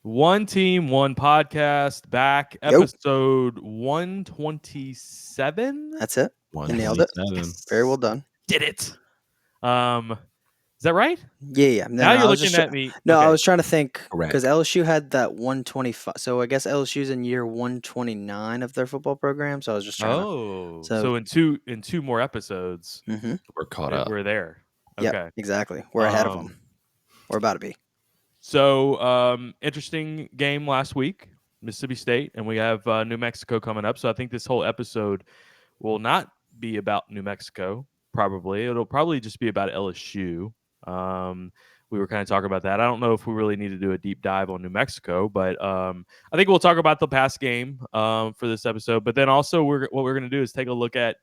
One team, one podcast, back Yo. episode 127. That's it. You nailed it. 127. Very well done. Did it. Is that right? Yeah. Now you're I was looking just at me. No, Okay. I was trying to think Correct. because LSU had that 125. So I guess LSU's in year 129 of their football program. So I was just trying Oh, So- so in two more episodes, to. Mm-hmm. We're caught up. we're there. Yep, Okay. exactly. We're ahead of them. We're about to be. So, interesting game last week, Mississippi State, and we have New Mexico coming up. So I think this whole episode will not be about New Mexico. Probably it'll probably just be about LSU. We were kind of talking about that. I don't know if we really need to do a deep dive on New Mexico, but I think we'll talk about the past game for this episode. But then also, what we're going to do is take a look at.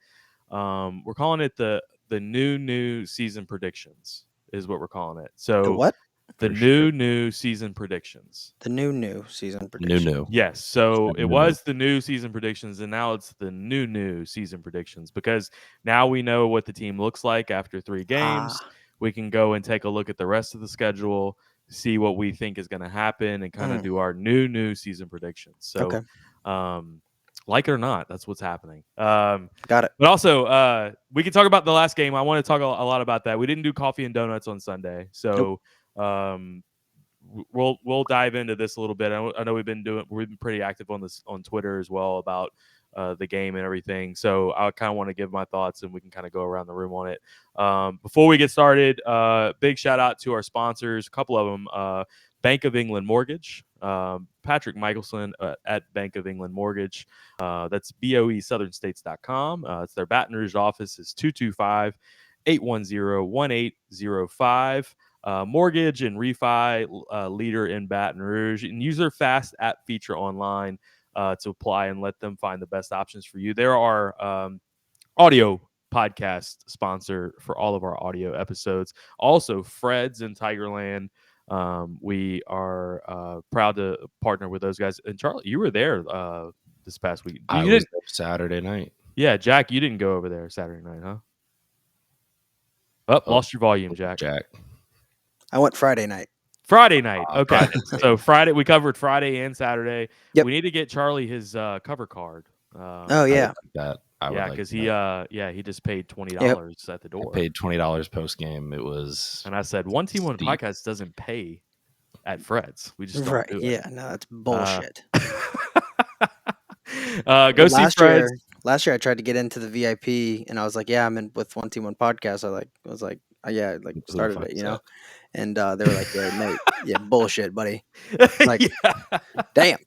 We're calling it the new season predictions is what we're calling it. So The what? The new season predictions. The new season prediction. New. Yes. So It's it new. was the new season predictions, and now it's the new season predictions because now we know what the team looks like after 3 games. We can go and take a look at the rest of the schedule, see what we think is going to happen, and kind of do our new season predictions. So, Okay. like it or not, that's what's happening. Got it. But also, we can talk about the last game. I want to talk a lot about that. We didn't do coffee and donuts on Sunday, so we'll dive into this a little bit. I know we've been pretty active on this on Twitter as well about the game and everything. So I kind of want to give my thoughts, and we can kind of go around the room on it. Before we get started, big shout out to our sponsors. A couple of them. Bank of England Mortgage, Patrick Michelson at Bank of England Mortgage. That's BOESouthernstates.com. It's their Baton Rouge office is 225-810-1805. Mortgage and refi leader in Baton Rouge. And use their Fast App feature online to apply and let them find the best options for you. There are audio podcast sponsor for all of our audio episodes. Also, Fred's in Tigerland. We are proud to partner with those guys. And Charlie, you were there this past week. I was there Saturday night. Yeah, Jack, you didn't go over there Saturday night, huh? Lost your volume, Jack. I went Friday night. Friday night. Okay. Friday night. So Friday, we covered Friday and Saturday. Yep. We need to get Charlie his cover card. Oh yeah. Because he just paid $20 at the door. I paid $20 post game. It was, and I said, one team one steep. podcast doesn't pay at Fred's. We just don't do it. Yeah, no, that's bullshit. Go see Fred's. Last year I tried to get into the VIP, and I was like, "Yeah, I'm in with One Team One Podcast." I was like, "Yeah, like started it, you know." And they were like, "Yeah, no, yeah, bullshit, buddy." Like, damn.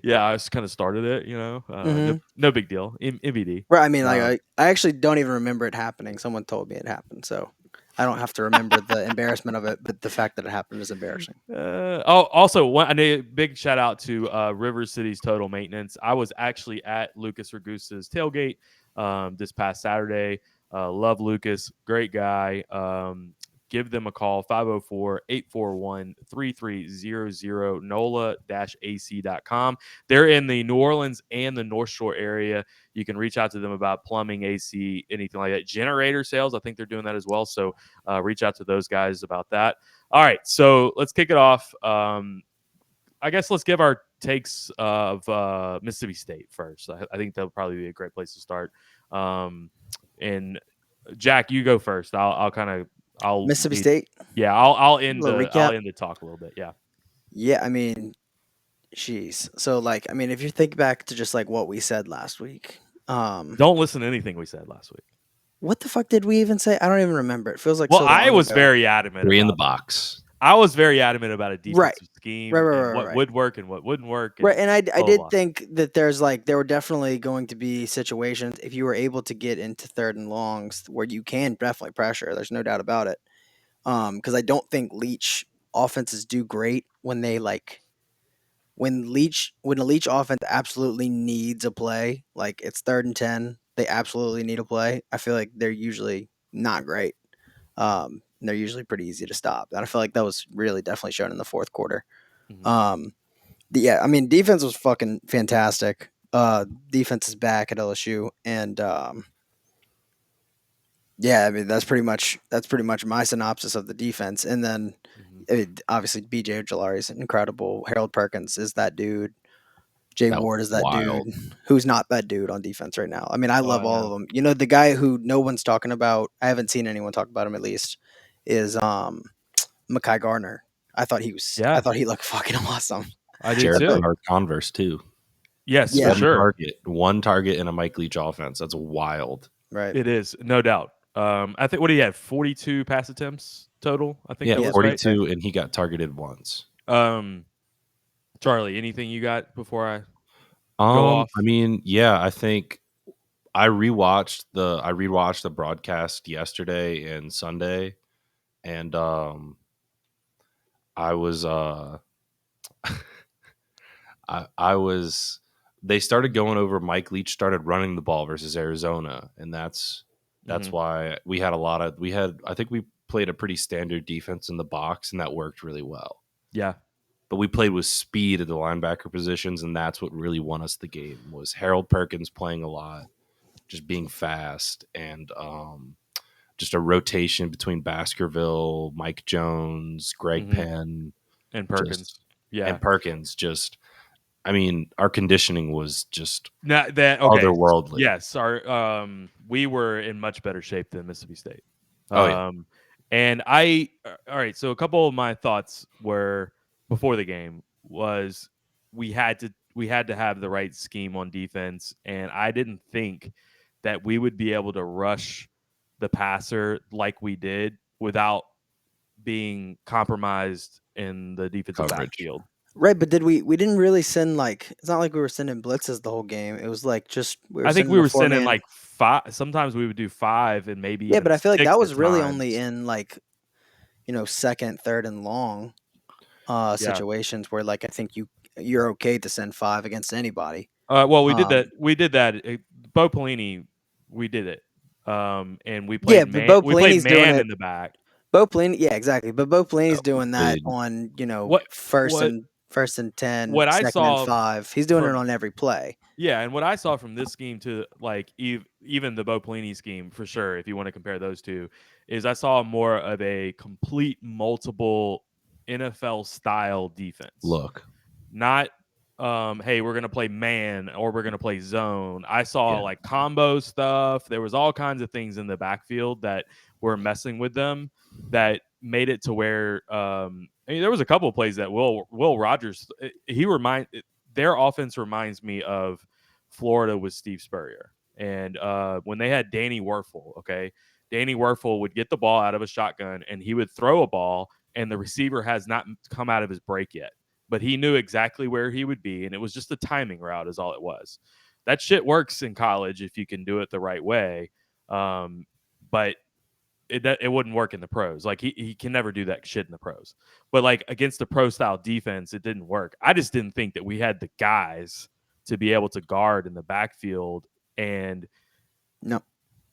Yeah, I just kind of started it, you know. No big deal. MVD. Right. I mean, like I actually don't even remember it happening. Someone told me it happened, so I don't have to remember the embarrassment of it, but the fact that it happened is embarrassing. Also, a big shout out to River City's Total Maintenance. I was actually at Lucas Ragusa's tailgate this past Saturday. Love Lucas, great guy. Give them a call, 504-841-3300, NOLA-AC.com. They're in the New Orleans and the North Shore area. You can reach out to them about plumbing, AC, anything like that. Generator sales, I think they're doing that as well. So reach out to those guys about that. All right, so let's kick it off. I guess let's give our takes of Mississippi State first. I think that'll probably be a great place to start. And Jack, you go first. I'll Mississippi State. Yeah, I'll end the talk a little bit. Yeah. Yeah, I mean, jeez. So if you think back to just like what we said last week, don't listen to anything we said last week. What the fuck did we even say? I don't even remember. It feels like I was very adamant. 3 in the box. I was very adamant about a defensive scheme, right, what would work and what wouldn't work. And I did think that there were definitely going to be situations if you were able to get into third and longs where you can definitely pressure. There's no doubt about it. Because I don't think Leach offenses do great when they when a Leach offense absolutely needs a play, like it's 3rd and 10, they absolutely need a play. I feel like they're usually not great. They're usually pretty easy to stop. And I feel like that was really definitely shown in the fourth quarter. Mm-hmm. Defense was fucking fantastic. Defense is back at LSU, and Yeah, I mean that's pretty much my synopsis of the defense. And then obviously BJ Ojolari is incredible. Harold Perkins is that dude. Jay That was Ward is that wild. dude. Who's not that dude on defense right now? I mean, I Oh, love I all know. of them. You know, the guy who no one's talking about, I haven't seen anyone talk about him at least, is Mekhi Garner. I thought Yeah, he looked fucking awesome. I did Jared too. Bernard Converse too. Yes, for Yeah, sure. One target in a Mike Leach offense. That's wild. right. It is, no doubt. I think, what do you have? 42 pass attempts total. I think Yeah, that Yeah, was right. 42, and he got targeted once. Charlie, anything you got before I go off? I mean, yeah, I think I rewatched the broadcast yesterday and Sunday, and I was I was they started going over Mike Leach started running the ball versus Arizona, and that's Mhm. why I think we played a pretty standard defense in the box, and that worked really well. Yeah. But we played with speed at the linebacker positions, and that's what really won us the game. Was Harold Perkins playing a lot, just being fast, and just a rotation between Baskerville, Mike Jones, Greg Mhm. Penn, And Perkins. just Yeah. and Perkins. Just, I mean, our conditioning was just Now that okay. otherworldly. Yes, our we were in much better shape than Mississippi State. Oh, yeah. And all right, so a couple of my thoughts were before the game was we had to have the right scheme on defense, and I didn't think that we would be able to rush the passer like we did without being compromised in the defensive Coverage. backfield. Right, but we didn't really send like it's not like we were sending blitzes the whole game. It was like just I think we sending were a sending four-man. like 5. Sometimes we would do 5 and maybe Yeah, even but I feel like 6 that at was really only times. in like, you know, second, third, and long Yeah. situations where like I think you're okay to send 5 against anybody. Well, we did that. Um, We did that. Bo Pelini, we did it. And we yeah, played but man. Bo We played Pelini's doing man it. in the back. Bo Pelini, yeah, exactly. But Bo Pelini's We doing that played on, you know, What first what and 10, what I second and saw 5. He's doing it from on every play. yeah, and what I saw from this scheme to like even the Bo Pelini scheme for sure, if you want to compare those two, is I saw more of a complete multiple NFL style defense. look. Not hey, we're gonna play man or we're gonna play zone. I saw Yeah. like combo stuff. There was all kinds of things in the backfield that were messing with them that made it to where I mean there was a couple of plays that Will Rogers their offense reminds me of Florida with Steve Spurrier. And when they had Danny Werfel, okay, Danny Werfel would get the ball out of a shotgun and he would throw a ball and the receiver has not come out of his break yet, but he knew exactly where he would be, and it was just a timing route is all it was. That shit works in college if you can do it the right way, but it wouldn't work in the pros. Like he can never do that shit in the pros. But like against the pro style defense, it didn't work. I just didn't think that we had the guys to be able to guard in the backfield and No.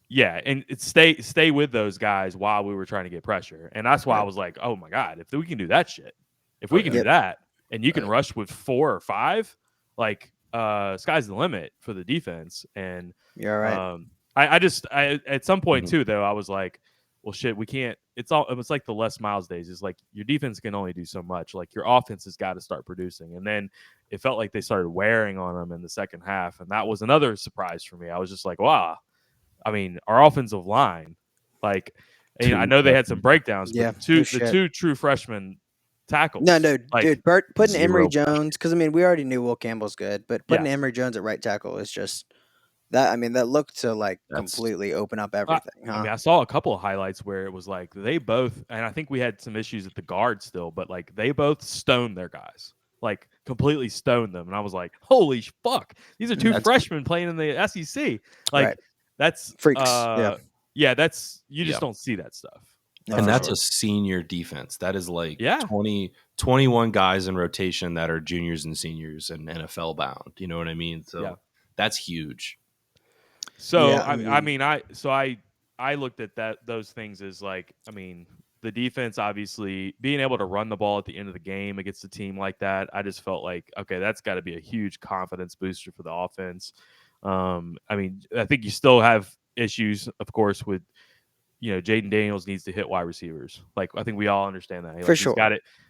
yeah, and stay with those guys while we were trying to get pressure. And that's why I was like, oh my God, if we can do that shit, if we can do Yep. that, and you can Right. rush with 4 or 5, like sky's the limit for the defense. And You're right. I at some point Mhm. too though, I was like, well shit, we can't it's like the Les Miles days. It's like your defense can only do so much. Like your offense has got to start producing. And then it felt like they started wearing on them in the second half. And that was another surprise for me. I was just like, wow. I mean, our offensive line, like, you know, I Two know they had some freshmen. breakdowns, but Yeah, the no shit. two true freshmen tackles. No, like, dude, putting Emory zero Jones, because I mean, we already knew Will Campbell's good, but putting Yeah. Emory Jones at right tackle is just that. I mean, that looked to like That's- completely open up everything, I huh? mean, I saw a couple of highlights where it was like they both, and I think we had some issues at the guard still, but like they both stoned their guys, like completely stoned them, and I was like, holy fuck, these are two That's- freshmen playing in the SEC. Like Right. that's Freaks, yeah. yeah, that's you just Yeah. don't see that stuff. No, And for that's sure. a senior defense. That is like Yeah. 21 guys in rotation that are juniors and seniors and NFL bound. You know what I mean? So Yeah. that's huge. So Yeah, I looked at those things as like, I mean, the defense obviously being able to run the ball at the end of the game against a team like that, I just felt like, okay, that's got to be a huge confidence booster for the offense. I mean, I think you still have issues, of course, with Jaden Daniels needs to hit wide receivers. Like I think we all understand that. For sure.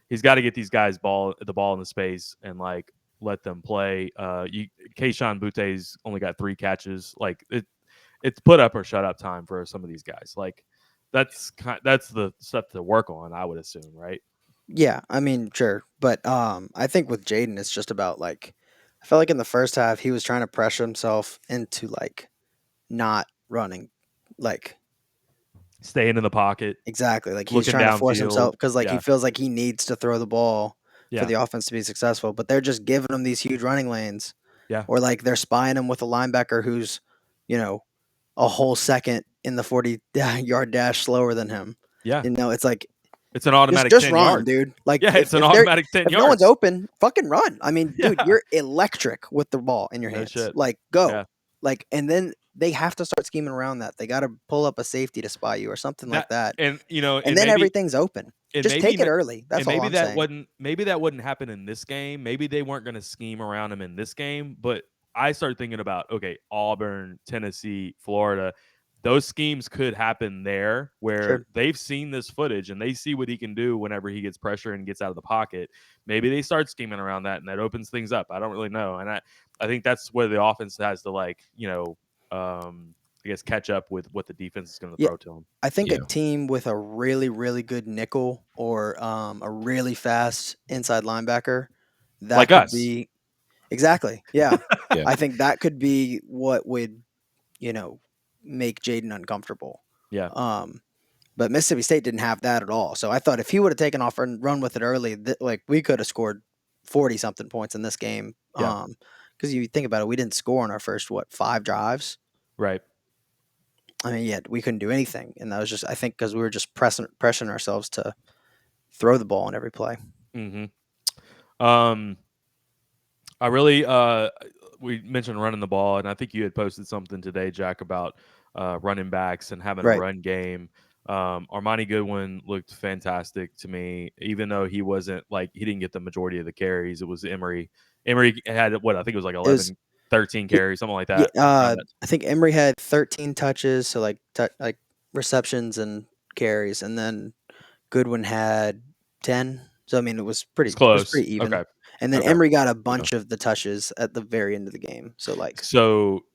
He's got to get these guys the ball in the space and like let them play. Keyshawn Butte's only got 3 catches. Like it's put up or shut up time for some of these guys. Like that's the stuff to work on, I would assume, right? Yeah, I mean, sure, but I think with Jaden, it's just about like I felt like in the first half he was trying to pressure himself into like not running, like Staying in the pocket, exactly, like he's looking trying to force downfield. himself because like he Yeah. feels like he needs to throw the ball for Yeah. the offense to be successful, but they're just giving him these huge running lanes, Yeah. or like they're spying him with a linebacker who's a whole second in the 40-yard dash slower than him. Yeah. It's like It's an automatic just 10 run, yards. dude. Like Yeah, it's an if they're automatic 10 if yards. no one's open, fucking run. I mean, dude, Yeah. you're electric with the ball in your No hands. shit. Like, go. Yeah. Like, and then they have to start scheming around that. They got to pull up a safety to spy you or something like that. And And then everything's open. Just take it early. That's all I'm saying. Maybe that wouldn't happen in this game. Maybe they weren't going to scheme around him in this game. But I started thinking about, okay, Auburn, Tennessee, Florida. Those schemes could happen there where they've seen this footage and they see what he can do whenever he gets pressure and gets out of the pocket. Maybe they start scheming around that and that opens things up. I don't really know. And I think that's where the offense has to I guess catch up with what the defense is going to throw to him. I think a team with a really, really good nickel or a really fast inside linebacker that like could us. be exactly. Yeah. Yeah. I think that could be what would, make Jaden uncomfortable. Yeah. But Mississippi State didn't have that at all. So I thought if he would have taken off and run with it early, we could have scored 40 something points in this game. Yeah. Because you think about it, we didn't score on our first 5 drives. Right. I mean, we couldn't do anything, and that was just I think because we were just pressuring ourselves to throw the ball on every play. Mm-hmm. I really we mentioned running the ball, and I think you had posted something today, Jack, about running backs and having a run game. Armani Goodwin looked fantastic to me, even though he didn't get the majority of the carries. It was Emory. Emory had I think it was like 11, 13 carries, something like that. I think Emory had 13 touches, so like receptions and carries, and then Goodwin had 10. So I mean, it was pretty close. It was pretty even. Okay. And then Emory got a bunch of the touches at the very end of the game. So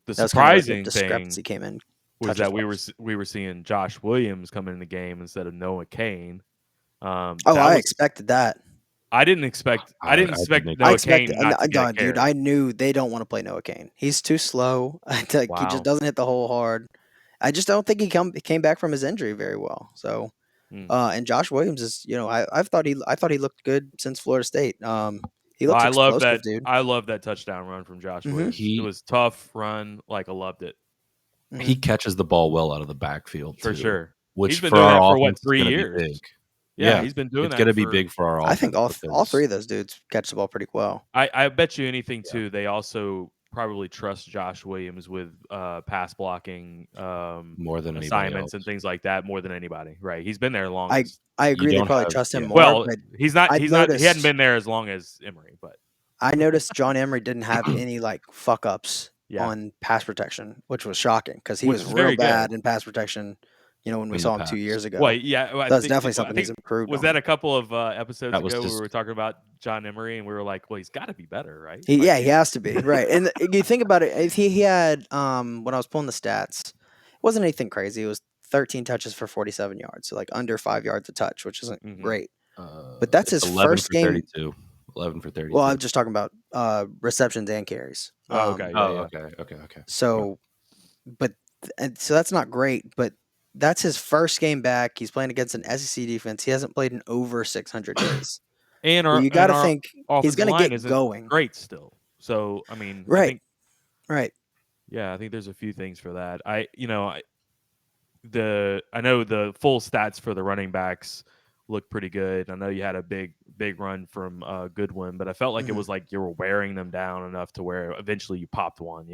the surprising discrepancy thing came in was that we were seeing Josh Williams come in the game instead of Noah Cain. I expected that. I didn't expect Noah Cain not to get dude. I knew they don't want to play Noah Cain. He's too slow. He just doesn't hit the hole hard. I just don't think he came back from his injury very well. So, and Josh Williams is, I thought he looked good since Florida State. He looks explosive, dude. I love that touchdown run from Josh Williams. It was tough run, I loved it. He catches the ball well out of the backfield for sure. Which he's been for doing our that for offense 3 years. Big. Yeah, he's been doing it's that. It's going to be big for our offense. I think all 3 of those dudes catch the ball pretty well. I bet you anything too. They also probably trust Josh Williams with pass blocking more than assignments and things like that more than anybody. Right? He's been there long. I agree. They probably trust him more. Well, he's not. He hadn't been there as long as Emory, but I noticed John Emory didn't have any fuck ups on pass protection, which was shocking because he was real bad in pass protection. When we saw him 2 years ago. Well, yeah, that's definitely something he's improved. Was that a couple of episodes ago where we were talking about John Emory and we were like, well, he's got to be better, right? He has to be, right? And you think about it, he had when I was pulling the stats, it wasn't anything crazy. It was 13 touches for 47 yards, so under 5 yards a touch, which isn't great. But that's his first game. 32. 11 for 32. Well, I'm just talking about receptions and carries. Okay. Okay. So, so that's not great, but that's his first game back. He's playing against an SEC defense. He hasn't played in over 600 days. And you got to think he's going to get going. Great still. So, I mean, right. Yeah, I think there's a few things for that. I know the full stats for the running backs look pretty good. I know you had a big run from Goodwin, but I felt like it was like you were wearing them down enough to where eventually you popped one.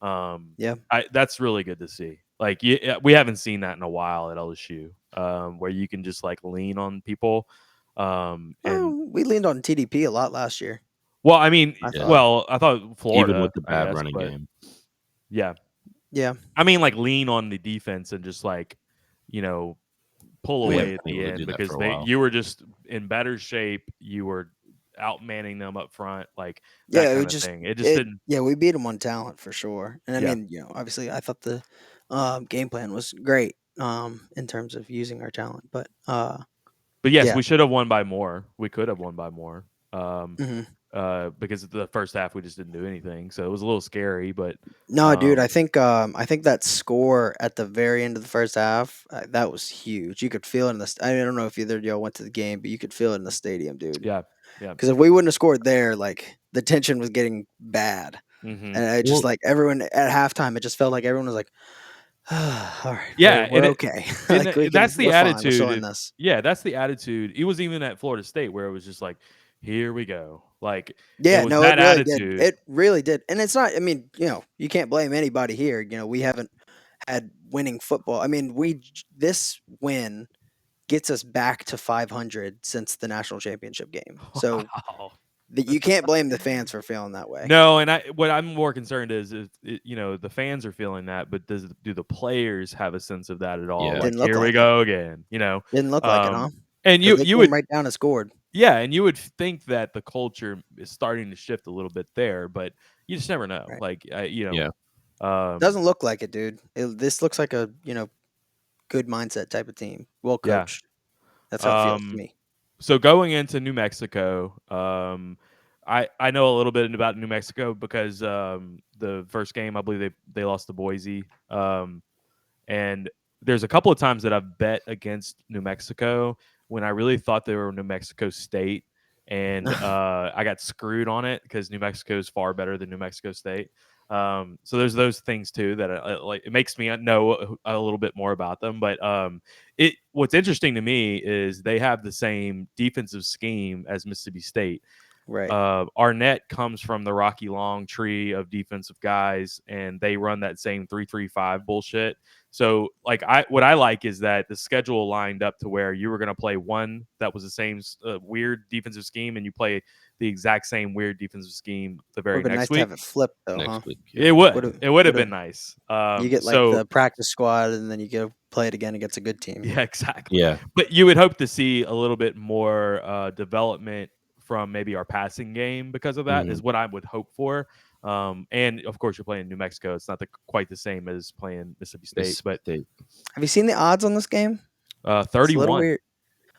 That's really good to see. We haven't seen that in a while at LSU, where you can just lean on people. And we leaned on TDP a lot last year. Well, I mean, I thought Florida, even with the bad running game. Yeah. Yeah. I mean, lean on the defense and just pull We away haven't at been the able to end do that because for a while. you were just in better shape. You were outmanning them up front, like Yeah, that it kind would of just thing. It just didn't. yeah, we beat them on talent for sure. And I Yeah, mean, obviously, I thought the game plan was great in terms of using our talent, but but yes, yeah, we should have won by more. We could have won by more. hmm Because the first half we just didn't do anything, so it was a little scary. But no, dude, um, I think that score at the very end of the first half that was huge. You could feel it in the. I don't know if either of y'all went to the game, but you could feel it in the stadium, dude. yeah, yeah. Because if we wouldn't have scored there, like the tension was getting bad, Hmm. and it just Well, like everyone at halftime, it just felt like everyone was like, "All right, Yeah, we're okay. and Like that's the we're fine. We're still in attitude. this." Yeah, that's the attitude. It was even at Florida State where it was just like, here we go. Like it Yeah, was no, it that really did. attitude. It really did. And it's not, I mean, you can't blame anybody here. We haven't had winning football. I mean, this win gets us back to 500 since the national championship game. So Wow. you can't blame the fans for feeling that way. No, and what I'm more concerned is the fans are feeling that, but do the players have a sense of that at all? yeah. Like Didn't look here we like it. go again. Didn't look like it, huh? And Because they you came would right down and scored. yeah, and you would think that the culture is starting to shift a little bit there, but you just never know. Right. Like Yeah. Doesn't look like it, dude. This looks like a, good mindset type of team. Well yeah. coached. That's how it feels to Um, me. so going into New Mexico, I know a little bit about New Mexico because the first game I believe they lost to Boise, and there's a couple of times that I've bet against New Mexico when I really thought they were New Mexico State, and I got screwed on it because New Mexico is far better than New Mexico State. So there's those things too that like it makes me know a little bit more about them. But what's interesting to me is they have the same defensive scheme as Mississippi State. Right. Arnett comes from the Rocky Long tree of defensive guys, and they run that same 3-3-5 bullshit. So, like, what I like is that the schedule lined up to where you were going to play one that was the same weird defensive scheme, and you play the exact same weird defensive scheme the Would very have been nice next to week. have it flipped though, huh? Next week. It Yeah. would. Would've It would have would've been nice. You get like So the practice squad, and then you go play it again against a good team. yeah, exactly. Yeah. But you would hope to see a little bit more development from maybe our passing game because of that. Mhm. Is what I would hope for. And of course, you're playing New Mexico. It's not quite the same as playing Mississippi State, Mississippi but State. Have you seen the odds on this game? It's a little 31. weird.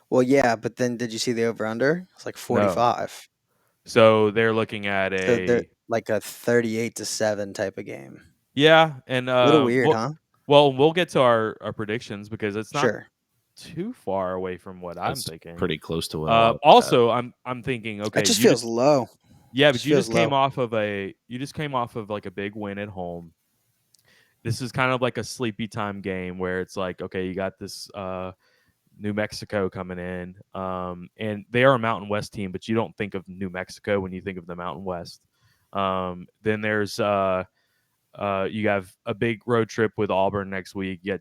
Well, yeah, but then did you see the over under? It's like No. 45. So they're looking at So they're a like a 38-7 type of game. yeah, and A little weird, huh? we'll get to our predictions because it's not Sure. too far away from what I'm That's thinking. pretty close to what a lot of Also, I'm thinking okay, It just you feels low. yeah, but just you just feels came low. off of like a big win at home. This is kind of like a sleepy time game where it's like, okay, you got this New Mexico coming in, and they are a Mountain West team, but you don't think of New Mexico when you think of the Mountain West. Then there's you have a big road trip with Auburn next week. You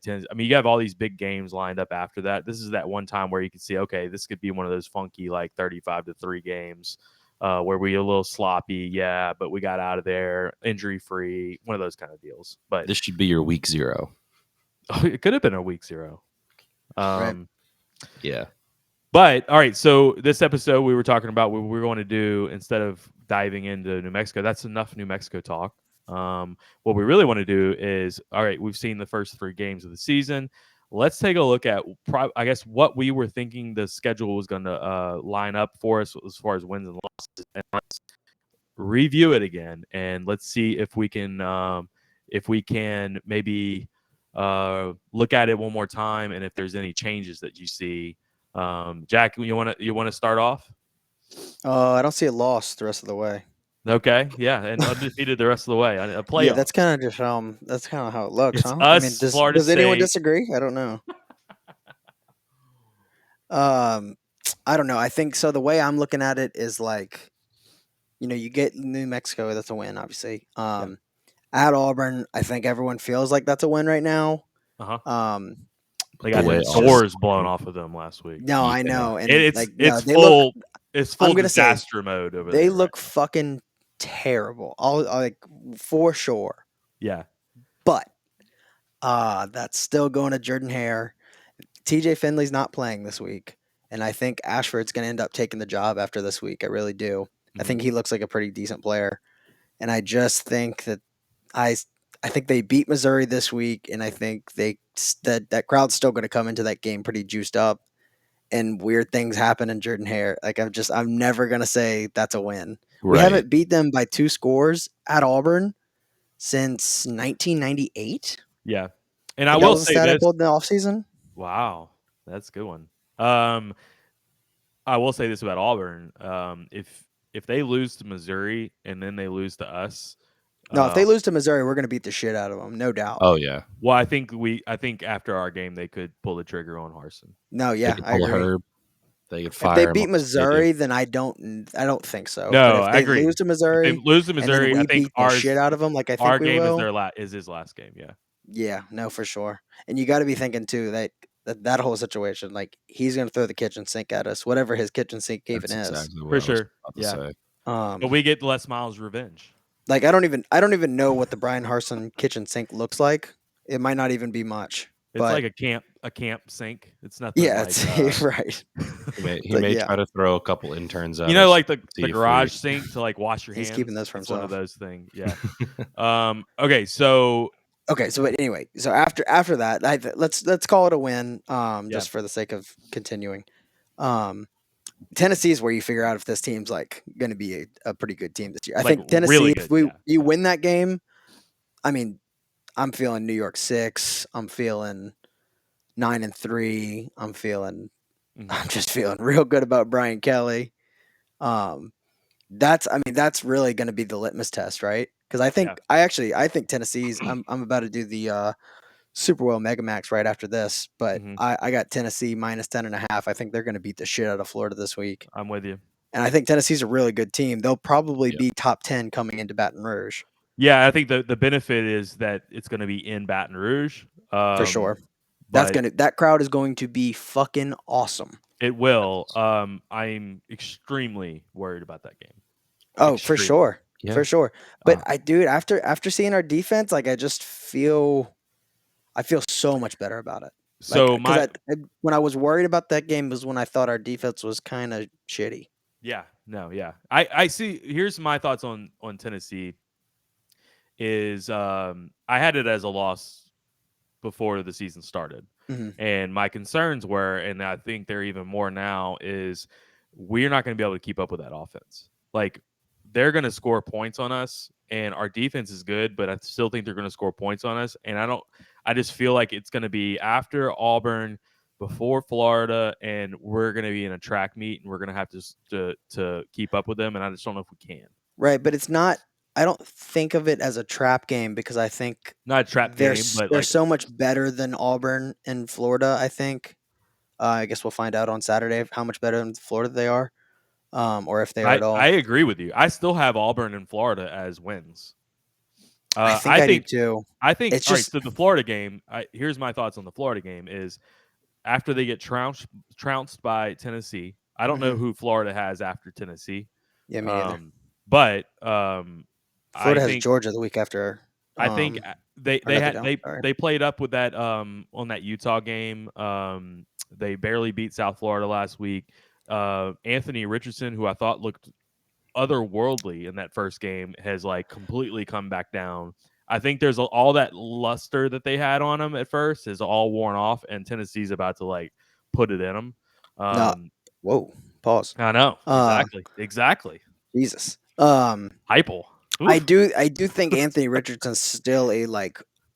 have all these big games lined up after that. This is that one time where you can see, okay, this could be one of those funky like 35-3 games where we a little sloppy, yeah, but we got out of there injury free, one of those kind of deals. But This should be your week 0. it could have been a week 0. Right. Yeah. But all right, so this episode we were talking about what we're going to do instead of diving into New Mexico. That's enough New Mexico talk. What we really want to do is, all right, we've seen the first 3 games of the season. Let's take a look at, I guess, what we were thinking the schedule was going to line up for us as far as wins and losses, and let's review it again, and let's see if we can maybe look at it one more time, and if there's any changes that you see. Jack, you want to start off? I don't see a loss the rest of the way. Okay, yeah, and undefeated the rest of the way. A playoff. Yeah, that's kind of just that's kind of how it looks, It's huh? us, I mean, Florida does anyone State. disagree? I don't know. I don't know. I think so. The way I'm looking at it is like, you get New Mexico, that's a win, obviously. At Auburn, I think everyone feels like that's a win right now. Uh-huh. They got way their Auburn- doors blown off of them last week. No, I Yeah. know, and It's like, it's they full look, it's I'm full gonna say, disaster mode over there. they right look fucking terrible. All like for sure. now. Yeah. But that's still going to Jordan Hare, TJ Finley's not playing this week, and I think Ashford's going to end up taking the job after this week. I really do. I think he looks like a pretty decent player, and I just think that I I think they beat Missouri this week, and I think that crowd's still going to come into that game pretty juiced up, and weird things happen in Jordan Hare. Like I'm never going to say that's a win. We Right. haven't beat them by 2 scores at Auburn since 1998. Yeah. And I That will was a say stat I this. pulled in the offseason. Wow, that's a good one. I will say this about Auburn. If they lose to Missouri and then they lose to us, No, if they lose to Missouri, we're going to beat the shit out of them, no doubt. Oh yeah. well, I think after our game they could pull the trigger on Harsin. No, They yeah, could I pull a agree. Herb. They could If fire they him beat up like they do. Missouri, then I don't think so. No, but if I they agree. lose to If Missouri, they lose to and then Missouri, we I think beat the shit out of them, like I think our we game will. is his last game. Yeah. Yeah, no, for sure. And you got to be thinking too that whole situation, like he's going to throw the kitchen sink at us, whatever his kitchen sink even That's is. exactly what For I was sure. about to Yeah. say. But we get Les Miles' revenge. Like I don't even know what the Brian Harsin kitchen sink looks like. It might not even be much. It's But like a camp sink. It's nothing. yeah, like, it's right. He But may yeah. try to throw a couple interns out. you know, like the see if garage we- sink to like wash your He's hands. keeping those for It's one of himself. those things. Yeah. Okay. So Okay, so but anyway, so after that, let's call it a win, Yeah. just for the sake of continuing. Tennessee is where you figure out if this team's like going to be a pretty good team this year. I Like, think Tennessee, really if good, yeah. you win that game, I mean, I'm feeling New York 6. I'm feeling 9-3. I'm just feeling real good about Brian Kelly. That's really going to be the litmus test, right? Because I think I think Tennessee's. I'm about to do the Super Bowl Mega Max right after this, but Mhm. I got Tennessee minus 10.5. I think they're going to beat the shit out of Florida this week, I'm with you. and I think Tennessee's a really good team. They'll probably Yeah. be top 10 coming into Baton Rouge Yeah, I think the benefit is that it's going to be in Baton Rouge for sure. but That crowd is going to be fucking awesome. It will. I'm extremely worried about that game. Oh, for Extremely. sure. Yeah. For sure. But Uh, after seeing our defense, like I feel so much better about it. So Like, when I was worried about that game was when I thought our defense was kind of shitty. yeah, no, yeah. I see. Here's my thoughts on Tennessee. Is I had it as a loss before the season started, Mhm. and my concerns were, and I think they're even more now, is we're not going to be able to keep up with that offense. Like they're going to score points on us, and our defense is good, but I still think they're going to score points on us. And I just feel like it's going to be after Auburn, before Florida, and we're going to be in a track meet, and we're going to have to keep up with them. And I just don't know if we can. Right, but it's not. I don't think of it as a trap game because I think Not a trap they're game, but they're like so much better than Auburn and Florida. I think. I guess we'll find out on Saturday how much better than Florida they are, or if they are at all. I agree with you. I still have Auburn and Florida as wins. I think I do too. I think It's all right, just- so the Florida game. Here's my thoughts on the Florida game: is after they get trounced by Tennessee. I don't know who Florida has after Tennessee. Yeah, me neither. But Florida I has think Georgia the week after. I think they or not, had they don't. Sorry. they played up with that on that Utah game. They barely beat South Florida last week. Anthony Richardson, who I thought looked otherworldly in that first game, has like completely come back down. I think there's all that luster that they had on him at first is all worn off, and Tennessee's about to like put it in them. Whoa, pause. I know exactly. Jesus. Hypel. I do think Anthony Richardson's still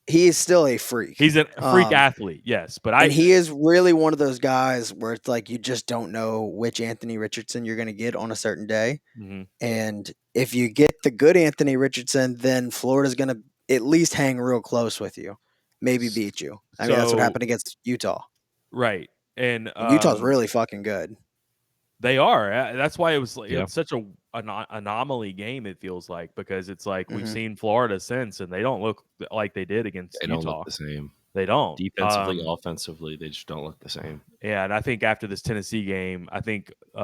he is still a freak. He's a freak athlete, yes, but and he is really one of those guys where it's like you just don't know which Anthony Richardson you're going to get on a certain day. Mm-hmm. And if you get the good Anthony Richardson, then Florida's going to at least hang real close with you, maybe beat you. I mean, that's what happened against Utah. Right. And Utah's really fucking good. They are. That's why it was like it's such an anomaly game. It feels like because it's like we've seen Florida since, and they don't look like they did against Utah. They don't look the same. They don't. Defensively, offensively, they just don't look the same. Yeah, and I think after this Tennessee game, I think they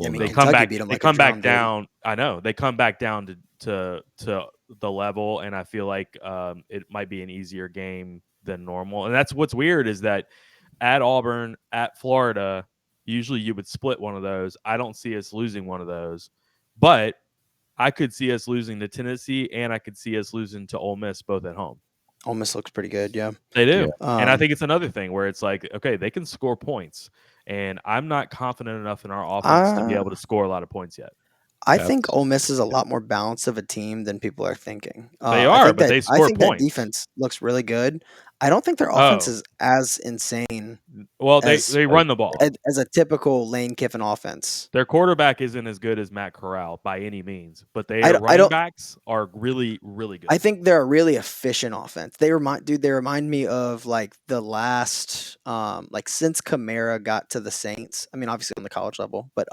Kentucky come back. beat 'em They like a come back drum, dude. down. I know they come back down to the level, and I feel like it might be an easier game than normal. And that's what's weird is that at Auburn, at Florida. Usually you would split one of those. I don't see us losing one of those, but I could see us losing to Tennessee, and I could see us losing to Ole Miss both at home. Ole Miss looks pretty good. Yeah. They do. Yeah. And I think it's another thing where it's like, okay, they can score points. And I'm not confident enough in our offense to be able to score a lot of points yet. I think Ole Miss is a lot more balanced of a team than people are thinking. They are, but they I score think that points. defense looks really good. I don't think their offense is as insane Well, as- they run the ball. as a typical Lane Kiffin offense. Their quarterback isn't as good as Matt Corral by any means, but I their running don't- backs are really, really good. I think they're a really efficient offense. They remind me of like the last like since Kamara got to the Saints. I mean, obviously on the college level, but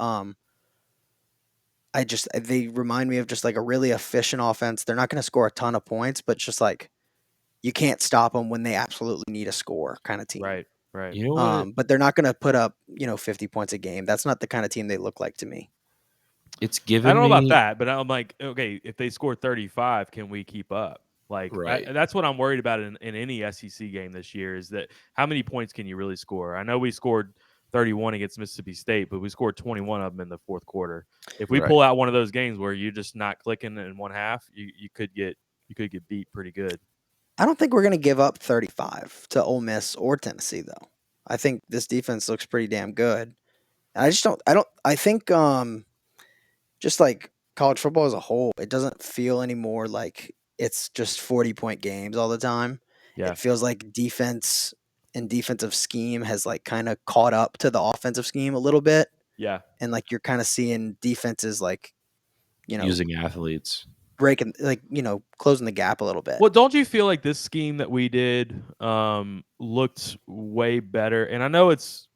they remind me of just like a really efficient offense. They're not going to score a ton of points, but just like you can't stop them when they absolutely need a score kind of team. Right. You know what? But they're not going to put up 50 points a game. That's not the kind of team they look like to me. It's given I don't know about me- that, but I'm like, okay, if they score 35, can we keep up? Like, Right. that's what I'm worried about in any SEC game this year is that how many points can you really score? I know we scored 31 against Mississippi State, but we scored 21 of them in the fourth quarter. If we Right. pull out one of those games where you're just not clicking in one half, you could get beat pretty good. I don't think we're going to give up 35 to Ole Miss or Tennessee, though. I think this defense looks pretty damn good. I think just like college football as a whole, it doesn't feel anymore like it's just 40-point games all the time. Yeah. It feels like defense and defensive scheme has like kind of caught up to the offensive scheme a little bit. Yeah. And like you're kind of seeing defenses like, using athletes. breaking, like, closing the gap a little bit. Well, don't you feel like this scheme that we did looked way better? And I know it's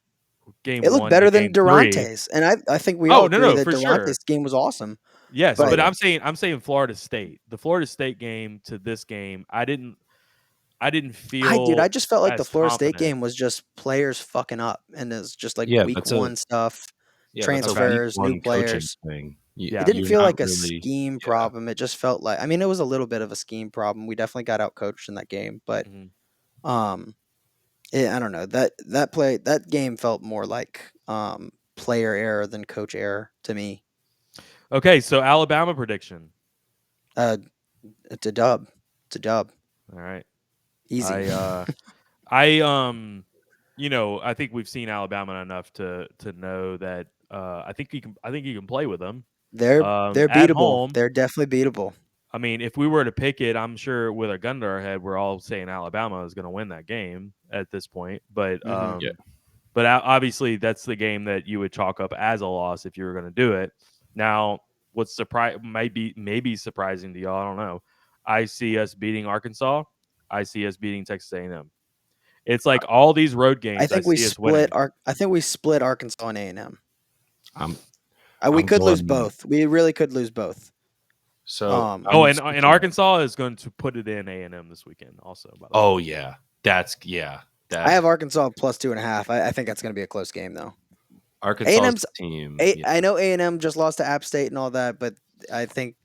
game It looked one better to than game three. Durante's, and I think we all agree that for Durante's sure. game was awesome. Yes, But- but I'm saying Florida State. The Florida State game to this game, I didn't feel. I just felt like the as Florida State confident. game was just players fucking up, and it's just like Yeah, week that's a- one stuff. Yeah, that's a week Transfers, new one coaching players. thing. Yeah. It didn't You're feel not like a really- scheme problem. It just felt like, I mean, it was a little bit of a scheme problem. We definitely got out coached in that game, but Mhm. I don't know, that game felt more like player error than coach error to me. Okay, so Alabama prediction. It's a dub. All right. Easy. I think we've seen Alabama enough to know that I think you can play with them. They're at beatable. home. They're definitely beatable. I mean, if we were to pick it, I'm sure with a gun to our head, we're all saying Alabama is going to win that game at this point. But Mhm. Yeah. but obviously that's the game that you would chalk up as a loss if you were going to do it. Now, what's maybe surprising to y'all, I don't know. I see us beating Arkansas. I see us beating Texas A&M. It's like all these road games. I think we see us winning. split Arkansas and A&M. I'm We I'm could lose going- both. We really could lose both. so. Um, Oh, I'm and Arkansas is going to put it in A&M this weekend also. By the way. Oh yeah, that I have Arkansas plus 2.5. I think that's going to be a close game, though. Arkansas A&M's team. I know A&M just lost to App State and all that, but I think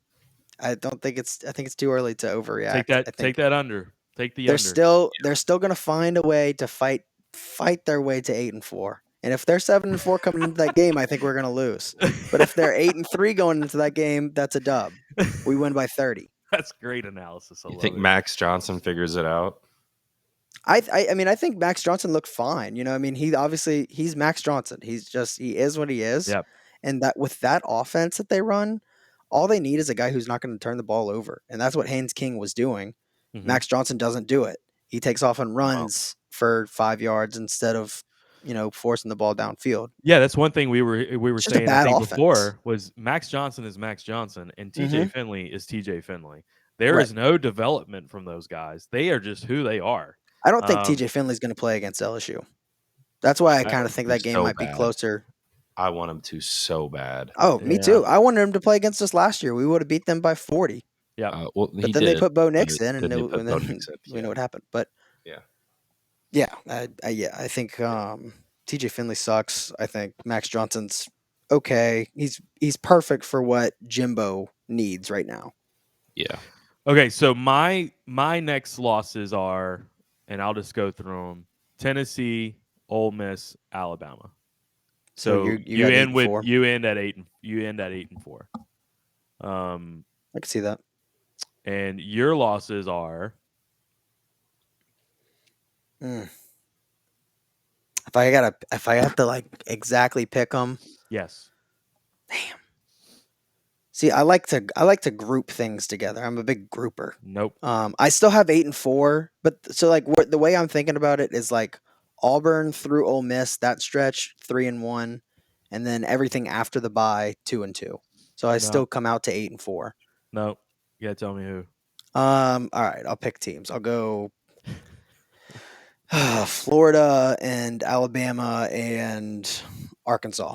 it's too early to overreact. Take I that. think Take that under. Take the they're under. they're still going to find a way to fight their way to 8-4. And if they're 7-4 coming into that game, I think we're going to lose. But if they're 8-3 going into that game, that's a dub. We win by 30. That's great analysis. I You love think it. Max Johnson figures it out? I mean, I think Max Johnson looked fine. I mean, he's Max Johnson. He is what he is. Yep. And that with that offense that they run, all they need is a guy who's not going to turn the ball over. And that's what Haynes King was doing. Mhm. Max Johnson doesn't do it. He takes off and runs for 5 yards instead of, forcing the ball downfield. Yeah, that's one thing we were It's just a saying. I bad think offense. before was Max Johnson is Max Johnson and TJ Mhm. Finley is TJ Finley. There is Right. no development from those guys. They are just who they are. I don't think Um, TJ Finley's going to play against LSU. That's why I kind want of think him that to game so might be bad. closer. I want him to so bad. Oh, me Yeah. too. I wanted him to play against us last year. We would have beat them by 40. Yeah. Well, But he then they did, put Bo but Nix in, and, then they put and Bo then Nix in, we know what happened. But Yeah. I think TJ Finley sucks. I think Max Johnson's okay. He's perfect for what Jimbo needs right now. Yeah. Okay, so my next losses are, and I'll just go through them: Tennessee, Ole Miss, Alabama. So So you you got end with 8-4. you end at 8-4. I can see that. And your losses are Mm. If I have to like exactly pick them, yes. see, I like to group things together. I'm a big grouper. Nope. I still have 8-4, but so like the way I'm thinking about it is like Auburn through Ole Miss, that stretch 3-1, and then everything after the bye 2-2. So I No. still come out to 8-4. Nope. You gotta tell me who. All right, I'll pick teams. I'll go Florida and Alabama and Arkansas.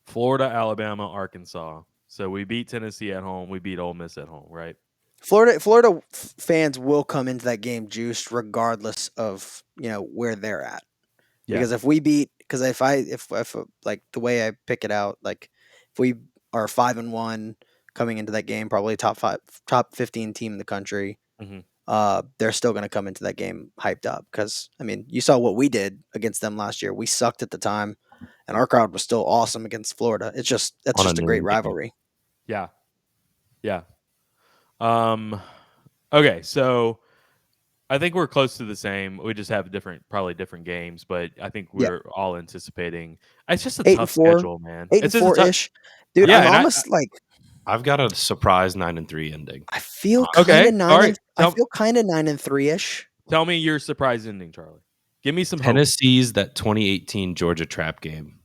Florida, Alabama, Arkansas. So we beat Tennessee at home. We beat Ole Miss at home, right? Florida fans will come into that game juiced regardless of where they're at. Yeah. Because if like the way I pick it out, like if we are 5-1 coming into that game, probably top 15 team in the country, hmm they're still going to come into that game hyped up. Because I mean, you saw what we did against them last year. We sucked at the time, and our crowd was still awesome against Florida. That's On a just a great noon game. rivalry. Yeah. Yeah. Okay, so I think we're close to the same. We just have probably different games, but I think Yeah, we're all anticipating. It's just a eight and tough four, schedule, man. eight and It's just a four tough. ish, dude. Yeah, I'm and almost like I've got a surprise 9-3 ending. I feel Okay, kind of all right. I feel kind of 9-3 ish. Tell me your surprise ending, Charlie. Give me some hope. Tennessee's that 2018 Georgia trap game.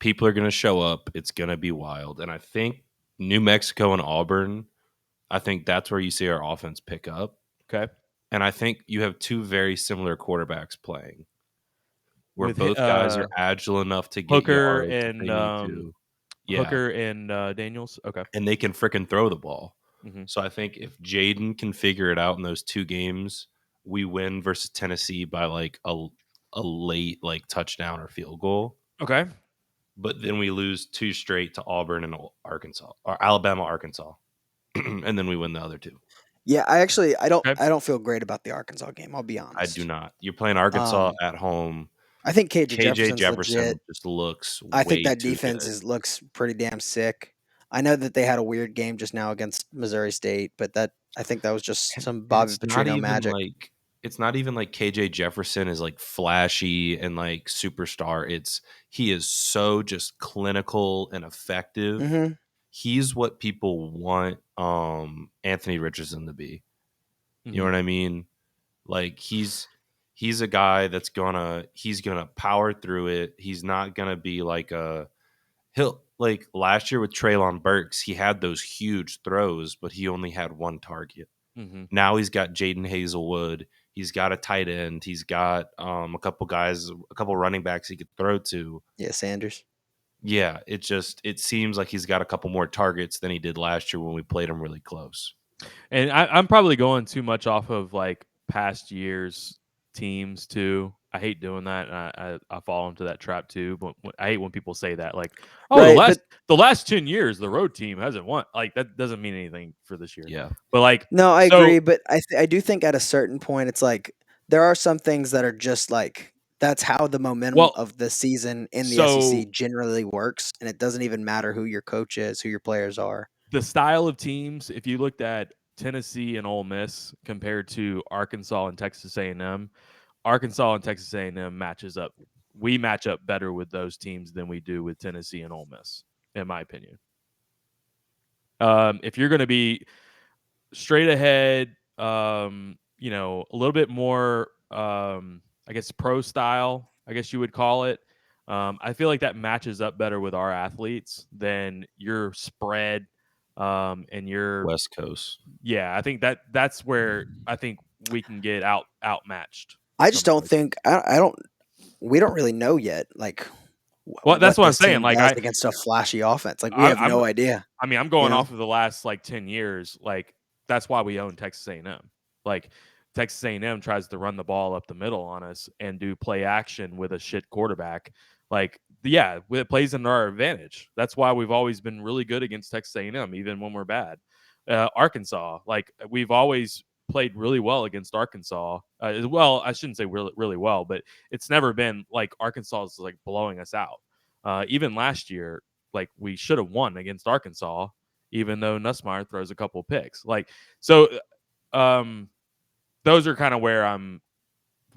People are going to show up. It's going to be wild. And I think New Mexico and Auburn, I think that's where you see our offense pick up. Okay. And I think you have two very similar quarterbacks playing, where With both guys are agile enough to get Hooker yards if and they need to. Yeah. Hooker and Daniels. Okay. And they can fricking throw the ball. Mhm. So I think if Jaden can figure it out in those two games, we win versus Tennessee by like a late like touchdown or field goal. Okay. But then we lose two straight to Auburn and Arkansas or Alabama, Arkansas, and then we win the other two. Yeah, I Okay. don't feel great about the Arkansas game. I'll be honest. I do not. You're playing Arkansas at home. I think KJ KJ Jefferson's Jefferson legit. just looks. I think way that too defense good. looks pretty damn sick. I know that they had a weird game just now against Missouri State, but I think that was just some And Bobby it's not Petrino even magic. like it's not even like KJ Jefferson is like flashy and like superstar. He is so just clinical and effective. Mhm. He's what people want Anthony Richardson to be. You know Mhm. what I mean? Like he's a guy that's he's gonna power through it. He's not gonna be like he'll like last year with Treylon Burks, he had those huge throws, but he only had one target. Mhm. Now he's got Jaden Hazelwood. He's got a tight end. He's got a couple running backs he could throw to. Yeah, Sanders. Yeah, it seems like he's got a couple more targets than he did last year when we played him really close. And I'm probably going too much off of like past years teams too. I hate doing that, and I fall into that trap too. But I hate when people say that, like, "Oh, Right, the last 10 years, the road team hasn't won." Like that doesn't mean anything for this year. Yeah. But like, No, I so agree, but I do think at a certain point it's like there are some things that are just like that's how the momentum well, of the season in the so SEC generally works, and it doesn't even matter who your coach is, who your players are. the style of teams, if you looked at Tennessee and Ole Miss compared to Arkansas and Texas A&M, Arkansas and Texas A&M matches up. We match up better with those teams than we do with Tennessee and Ole Miss, in my opinion. If you're going to be straight ahead, a little bit more, I guess, pro style, I guess you would call it. I feel like that matches up better with our athletes than your spread and your West Coast. Yeah, I think that's where I think we can get outmatched. I just don't think I don't. We don't really know yet. Like, Well, that's what I'm this saying. team Like does against a flashy offense. Like, we have no idea. I mean, I'm going know? off of the last like 10 years. Like that's why we own Texas A&M. Like Texas A&M tries to run the ball up the middle on us and do play action with a shit quarterback. Like, yeah, it plays into our advantage. That's why we've always been really good against Texas A&M, even when we're bad. Arkansas, like we've always played really well against Arkansas. Well, I shouldn't say really, really well, but it's never been like Arkansas is like blowing us out. Even last year, like we should have won against Arkansas, even though Nussmeier throws a couple picks. Like so, those are kind of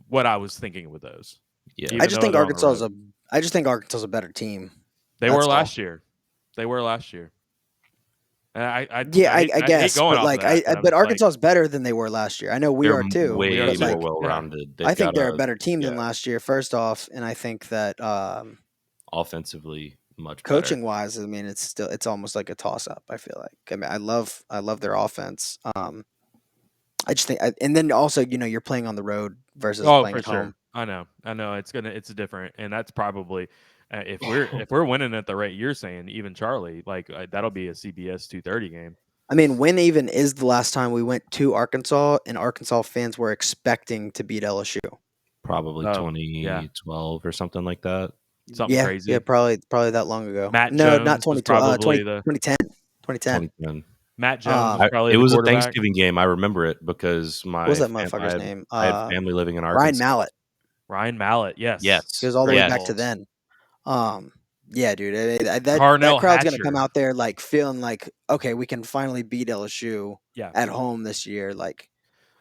what I was thinking with those. Yeah. Even I just though think they're on the Arkansas road. I just think Arkansas is a better team. They That's were all. last year. They were last year. And I I guess, going but off like of that, I'm but just Arkansas is better than they were last year. I know we They're are too. way are but too. more like well-rounded. I think they're a got better team than yeah. last year. First off, and I think that offensively much better. coaching wise, I mean, it's almost like a toss up. I feel like. I mean, I love their offense. I just think, and then also, you're playing on the road versus playing for at sure. home. I know. It's different, and that's probably if we're winning at the rate you're saying, even Charlie, like that'll be a CBS 2:30 game. I mean, when even is the last time we went to Arkansas and Arkansas fans were expecting to beat LSU? Probably Oh, 2012 or something like that. Something crazy. Yeah, probably that long ago. Matt No, Jones not was 2012. probably the 2010. 2010. 2010. Matt Jones was Uh, probably It the was a quarterback. Thanksgiving game. I remember it because What was that motherfucker's name? I had family living in Arkansas. Ryan Mallett. Ryan Mallett, yes. Yes. He goes all the way Yes. back to then. Yeah, dude. That Darnell crowd's gonna come Hatcher. out there like feeling like, okay, we can finally beat LSU Yeah. at home this year. Like,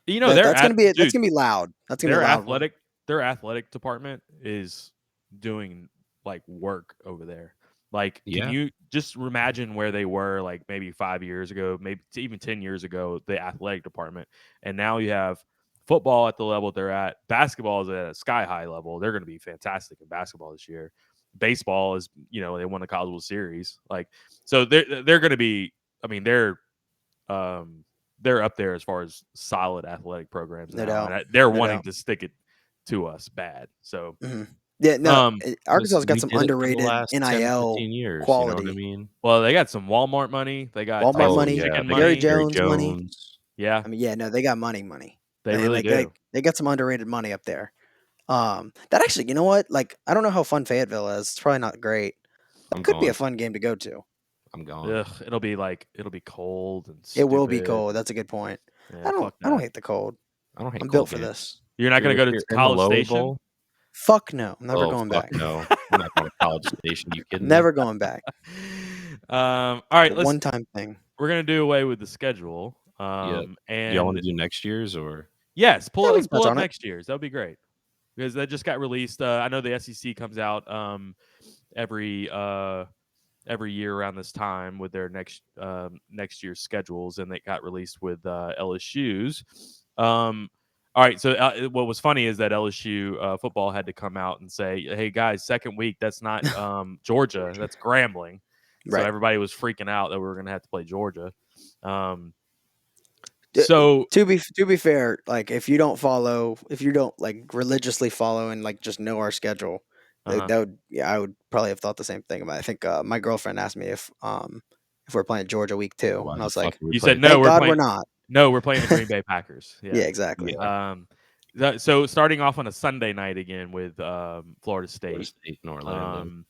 that's gonna be loud. That's gonna be a loud one. Their athletic department is doing like work over there. Like, Yeah. can you just imagine where they were like maybe 5 years ago, maybe even 10 years ago, the athletic department, and now you have football at the level they're at. Basketball is at a sky high level. They're going to be fantastic in basketball this year. Baseball is, they won the College World Series. Like, so they're going to be. I mean, they're up there as far as solid athletic programs No now, doubt. and they're No wanting doubt. to stick it to us bad. So Yeah, no. Arkansas's We got some did it for the underrated last 10, NIL 15 years, quality. You know what I mean? well, they got some Walmart money. They got Walmart Texas money, chicken Jerry money. Jones money. Yeah, I mean, yeah, no, they got money. they And, really like, do. They got some underrated money up there. That actually, you know what? Like, I don't know how fun Fayetteville is. It's probably not great. That could be a fun game to go to. I'm going. Ugh, it'll be cold and It will be stupid. cold. That's a good point. Yeah, I fuck don't that. hate the cold. I don't hate I'm cold built for games. this. You're not going to go to You're in the College Lower Station? Bowl? Fuck no. I'm never Oh, going fuck back. no. I'm not going to College Station. You kidding me? Never going back. All right, The one-time thing. we're gonna do away with the schedule. Do And y'all want to do next year's or? yes, Yeah, we let's can pull touch up on it. next year's. That would be great because that just got released. I know the SEC comes out every year around this time with their next year's schedules, and they got released with LSU's. All right, so what was funny is that LSU football had to come out and say, "Hey guys, second week, that's not Georgia, that's Grambling." So Right. everybody was freaking out that we were going to have to play Georgia. D- So To be fair, like if you don't like religiously follow and like just know our schedule, Uh-huh. that would I would probably have thought the same thing about it. I think my girlfriend asked me if we're playing Georgia week 2, Why and the I was fuck like, are we you playing- said no, thank we're God playing. we're not. No, we're playing the Green Bay Packers. Yeah, exactly. Yeah. So starting off on a Sunday night again with Florida Florida State. State and Orlando.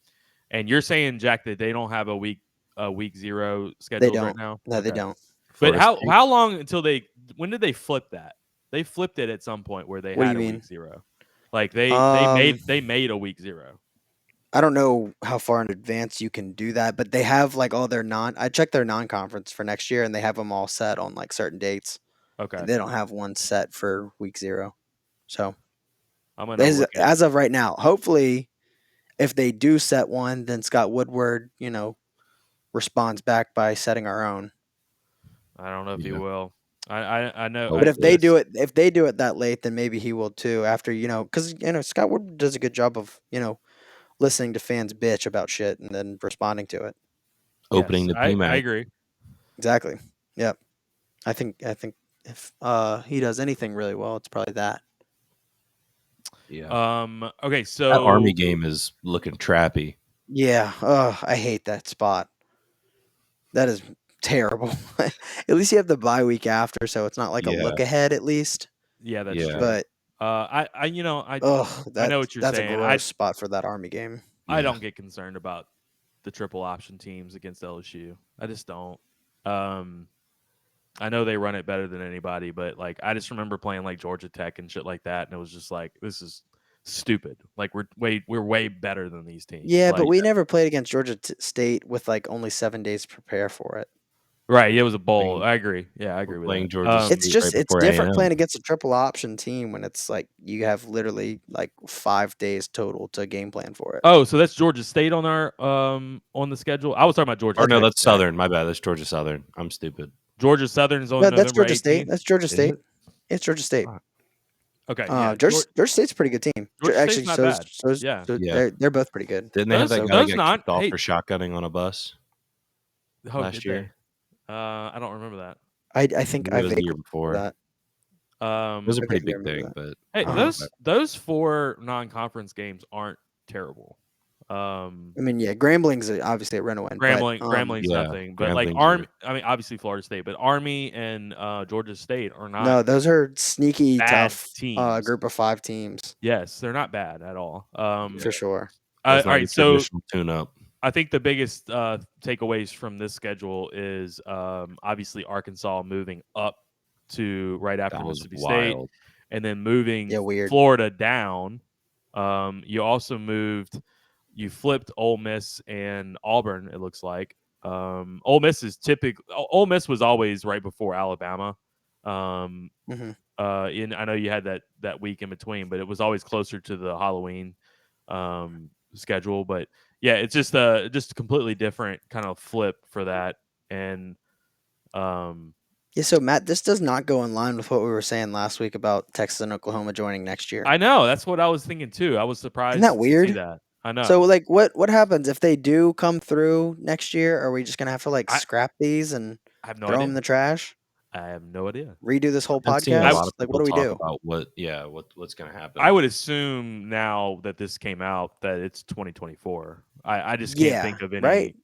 And you're saying, Jack, that they don't have a week 0 They scheduled don't. right now? No, they Okay. don't. But Florida State. how long until when did they flip that? They flipped it at some point where they What do had you a mean? week 0. Like they made a week 0. I don't know how far in advance you can do that, but they have like all their I checked their non-conference for next year, and they have them all set on like certain dates. Okay. And they don't have one set for week 0. So I'm gonna look at as of right now, hopefully, if they do set one, then Scott Woodward, responds back by setting our own. I don't know if he Yeah. will. I know. Oh, But if they this- do it that late, then maybe he will too. After because Scott Woodward does a good job of listening to fans bitch about shit and then responding to it. Opening yes, the PMAC. I agree. Exactly. Yep. I think if he does anything really well, it's probably that. Yeah. Okay, so That Army game is looking trappy. Yeah. Oh, I hate that spot. That is terrible. At least you have the bye week after, so it's not like a look ahead. At least. Yeah, that's Yeah. true. But I know what you're that's saying. a gross spot for that Army game. I don't get concerned about the triple option teams against LSU. I just don't. I know they run it better than anybody, but like I just remember playing like Georgia Tech and shit like that, and it was just like this is stupid. Like we're way better than these teams. Yeah, like, but we never played against Georgia State with like only 7 days to prepare for it. right. It was a bowl. Playing- I agree. Yeah, I agree with playing that. Georgia It's State just right it's before different A&M. playing against a triple option team when it's like you have literally like 5 days total to game plan for it. Oh, so that's Georgia State on our on the schedule. I was talking about Georgia. Or no, Tech. that's Southern. My bad. That's Georgia Southern. I'm stupid. Georgia Southern's on No, that's November Georgia State. 18th. That's Georgia Is State. it? It's Georgia State. Fuck. Okay, yeah. Georgia State's a pretty good team. Georgia State's Actually, not so is, bad. so is, Yeah. so Yeah. they're both pretty good. Didn't they have Those- that guy that those got not- kicked off hey- for shotgunning on a bus Oh, last did year? they? I don't remember that. I think Maybe I it was the vaguely year before. remember that. It was a I pretty vaguely big remember thing, that. but Hey, those 4 non-conference games aren't terrible. I mean, yeah, Grambling's obviously a win-win. Grambling's yeah, nothing, but like Grambling's Army. I mean, obviously Florida State, but Army and Georgia State are not. No, those are sneaky bad tough teams. group of 5 teams Yes, they're not bad at all. for sure. All that's not your right, so traditional tune-up. I think the biggest takeaways from this schedule is obviously Arkansas moving up to right after That was Mississippi State, wild. and then moving Yeah, weird. Florida down. You also you flipped Ole Miss and Auburn. It looks like Ole Miss is Ole Miss was always right before Alabama. Mhm. I know you had that week in between, but it was always closer to the Halloween schedule. But yeah, it's just a completely different kind of flip for that. And Yeah, so Matt, this does not go in line with what we were saying last week about Texas and Oklahoma joining next year. I know that's what I was thinking too. I was surprised. Isn't that to weird? see that. I know. So, like, what happens if they do come through next year? Are we just gonna have to like scrap these and I have no throw idea. them in the trash? I have no idea. Redo this whole I've seen a podcast? lot of Like, people what do we talk do? about what's going to happen. I would assume now that this came out that it's 2024. I just can't Yeah, think of any. right?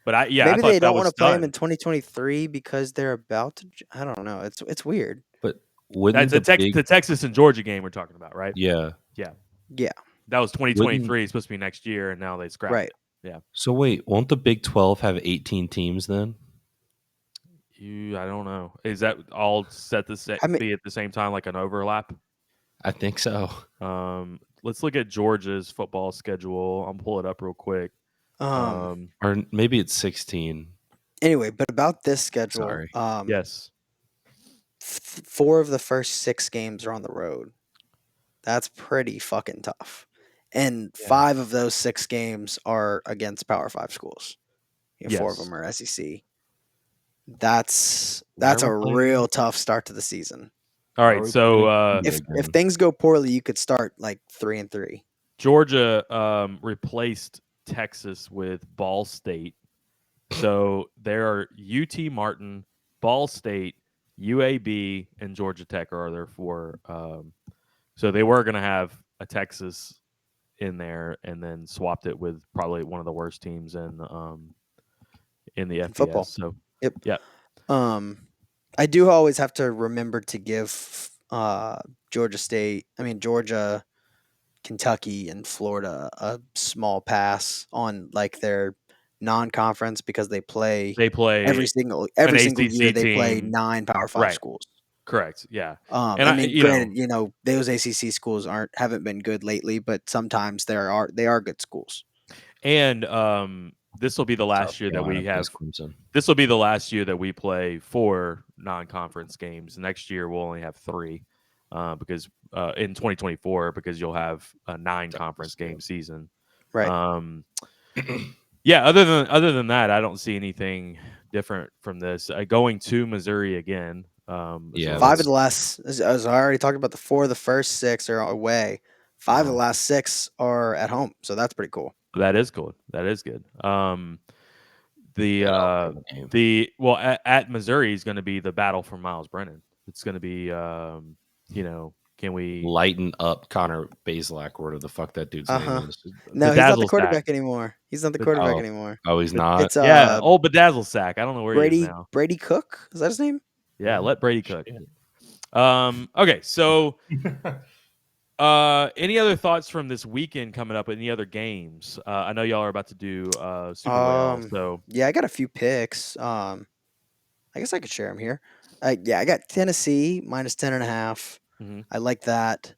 But I Maybe thought they that don't was want to play them done. in 2023 because they're about to. I don't know. It's weird. but wouldn't That's the Texas and Georgia game we're talking about, right? yeah. Yeah, That was 2023. It's supposed to be next year, and now they scrapped right. it. So wait, won't the Big 12 have 18 teams then? I don't know. Is that all set to I mean- be at the same time, like an overlap? I think so. Let's look at Georgia's football schedule. I'll pull it up real quick. Or maybe it's 16. Anyway, but about this schedule, Sorry. Yes. 4 of the first 6 games are on the road. That's pretty fucking tough. And Yeah. 5 of those 6 games are against Power 5 schools. 4 of Yes. them are SEC. That's Why a are we playing real them? tough start to the season. All Are right. we So playing If again? things go poorly, you could start like 3-3. Georgia replaced Texas with Ball State. So there are UT Martin, Ball State, UAB, and Georgia Tech are there for. So they were going to have a Texas in there, and then swapped it with probably one of the worst teams in the FBS. football. So I do always have to remember to give Georgia, Kentucky, and Florida a small pass on like their non-conference because they play every single year they play team. 9 Power 5 Right. schools. Correct. Yeah. And I mean, granted, those ACC schools haven't been good lately, but sometimes they are good schools. And this will be the last South year that we Carolina have. plays Clemson. This will be the last year that we play 4 non-conference games. Next year we'll only have 3 because in 2024 because you'll have a 9 conference game season. Right. Yeah. Other than that, I don't see anything different from this. Going to Missouri again. Yeah, 5 of the last, as I already talked about, the 4 of the first 6 are away. 5 of the last 6 are at home, so that's pretty cool. That is cool. That is good. At Missouri is going to be the battle for Miles Brennan. It's going to be, can we Lighten up Connor Bazelak, whatever the fuck that dude's name is. No, he's not the Bedazzle quarterback sack. anymore. He's not the quarterback anymore. Oh, he's not. It's old Bedazzle sack. I don't know where he is now. Brady Cook. Is that his name? Yeah, let Brady cook. Okay, so any other thoughts from this weekend coming up? Any other games? I know y'all are about to do Super Bowl, so Yeah, I got a few picks. I guess I could share them here. Yeah, I got Tennessee minus 10.5. Mhm. I like that.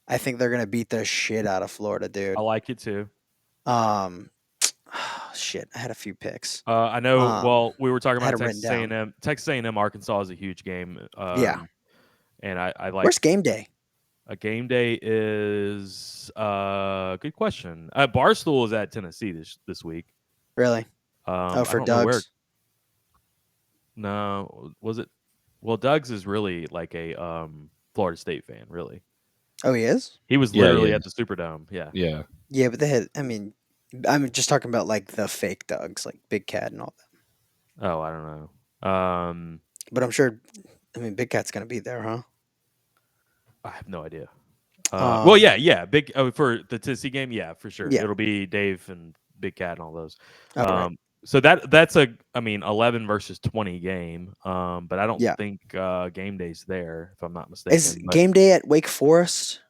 I think they're gonna beat the shit out of Florida, dude. I like it too. Um, shit, I had a few picks. I know. Well, we were talking I had about them written Texas down. A&M. Texas A&M Arkansas is a huge game. Yeah. And I like Where's game day? a game day is good question. Barstool is at Tennessee this week. Really? I For don't know where. Doug's? No, was it? Well, Doug's is really like a Florida State fan. Really, Oh, he is? he was Yeah, literally yeah. at the Superdome. Yeah. Yeah. Yeah, but they had, I mean, I'm just talking about like the fake Doug's, like Big Cat and all that. Oh, I don't know. But I'm sure, I mean, Big Cat's gonna be there, huh? I have no idea. Um, Well, yeah. Big for the Tennessee game, yeah, for sure. Yeah. It'll be Dave and Big Cat and all those. Oh, right. So that's a 11 versus 20 game. But I don't Yeah. think game day's there if I'm not mistaken. Is But game day at Wake Forest?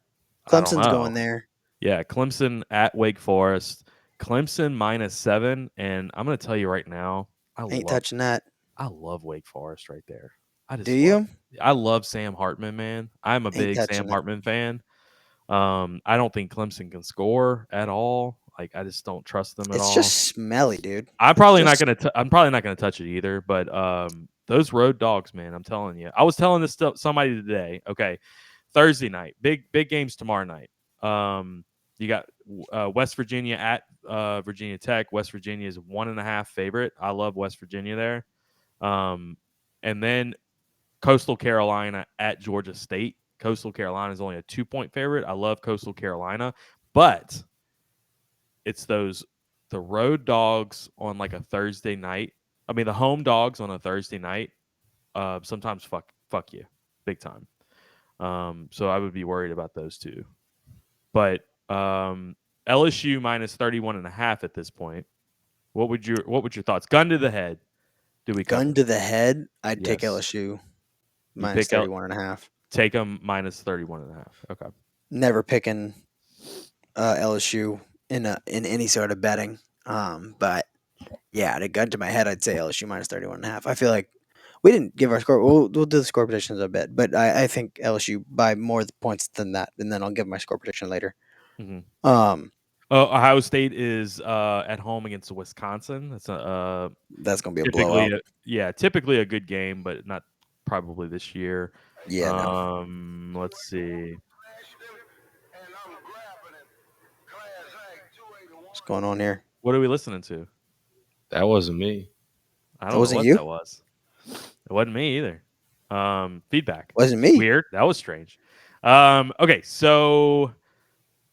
I don't Clemson's going know. there. Yeah, Clemson at Wake Forest. Clemson -7, and I'm gonna tell you right now, Ain't touching that. I love Wake Forest right there. I just Do you? I love Sam Hartman, man. I'm a Ain't big Sam touching it. Hartman fan. I don't think Clemson can score at all. Like I just don't trust them at all. It's just smelly, dude. I'm probably just- not gonna. I'm probably not gonna touch it either. But those road dogs, man. I'm telling you. I was telling this to somebody today. Okay, Thursday night, big games tomorrow night. You got West Virginia at Virginia Tech. West Virginia is 1.5 favorite. I love West Virginia there. And then Coastal Carolina at Georgia State. Coastal Carolina is only a 2-point favorite. I love Coastal Carolina, but it's the road dogs on like a Thursday night. I mean, the home dogs on a Thursday night. Sometimes fuck you, big time. So I would be worried about those two. But LSU minus 31.5 at this point. What would your thoughts? Gun to the head. Do we Gun cover? to the head. I'd take Yes. LSU minus pick L- 31.5. Take them minus 31.5. Okay. Never picking LSU in any sort of betting. But yeah, to gun to my head, I'd say LSU minus 31.5. I feel like we didn't give our score. We'll do the score predictions a bit, but I think LSU by more points than that, and then I'll give my score prediction later. Mm-hmm. Ohio State is at home against Wisconsin. That's gonna be a blowout. Typically a good game, but not probably this year. Yeah. No. Let's see. What's going on here? What are we listening to? That wasn't me. I don't know what that was. It wasn't me either. Feedback. Wasn't me. Weird. That was strange. Okay, so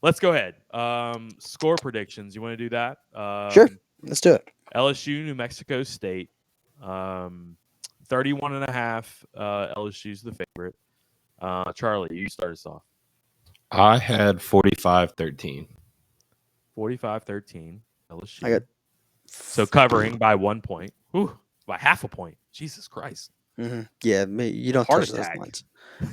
let's go ahead. Score predictions. You want to do that? Sure. Let's do it. LSU, New Mexico State. 31.5. LSU's the favorite. Charlie, you start us off. I had 45-13. 45-13. LSU. I got so covering by 1 point. Whew, by half a point. Jesus Christ. Mm-hmm. Yeah, you don't Heart touch attack. those lines.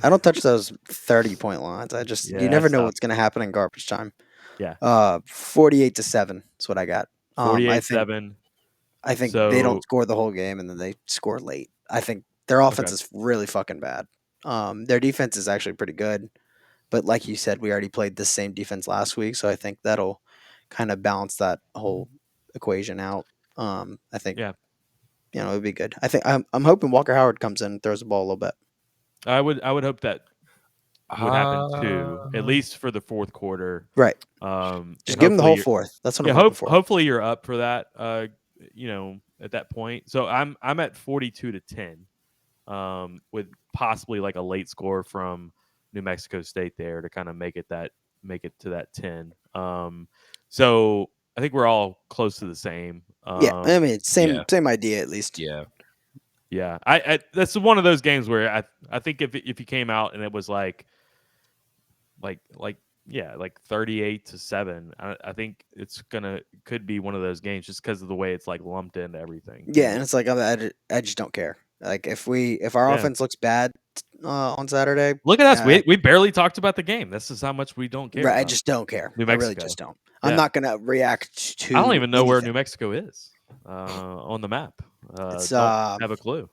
I don't touch those 30-point lines. You never know what's going to happen in garbage time. Yeah. 48-7 is what I got. 48-7. I think they don't score the whole game and then they score late. I think their offense is really fucking bad. Their defense is actually pretty good, but like you said, we already played the same defense last week, so I think that'll kind of balance that whole equation out. I think. Yeah. It'd be good. I think I'm hoping Walker Howard comes in and throws the ball a little bit. I would hope that would happen too, at least for the fourth quarter. Right. Just give him the whole fourth. That's what I'm hoping for. Hopefully you're up for that. At that point. So I'm at 42-10, with possibly like a late score from New Mexico State there to kind of make it to that 10. So I think we're all close to the same. Yeah, I mean, same idea at least. Yeah. Yeah, I that's one of those games where I think if you came out and it was like 38-7, I think could be one of those games just because of the way it's like lumped into everything. Yeah, and it's like I just don't care. Like if our offense looks bad on Saturday, look at us. We barely talked about the game. This is how much we don't care. Right, I just don't care. I really just don't. Yeah. I'm not gonna react to. I don't even know where New Mexico is on the map. Don't have a clue.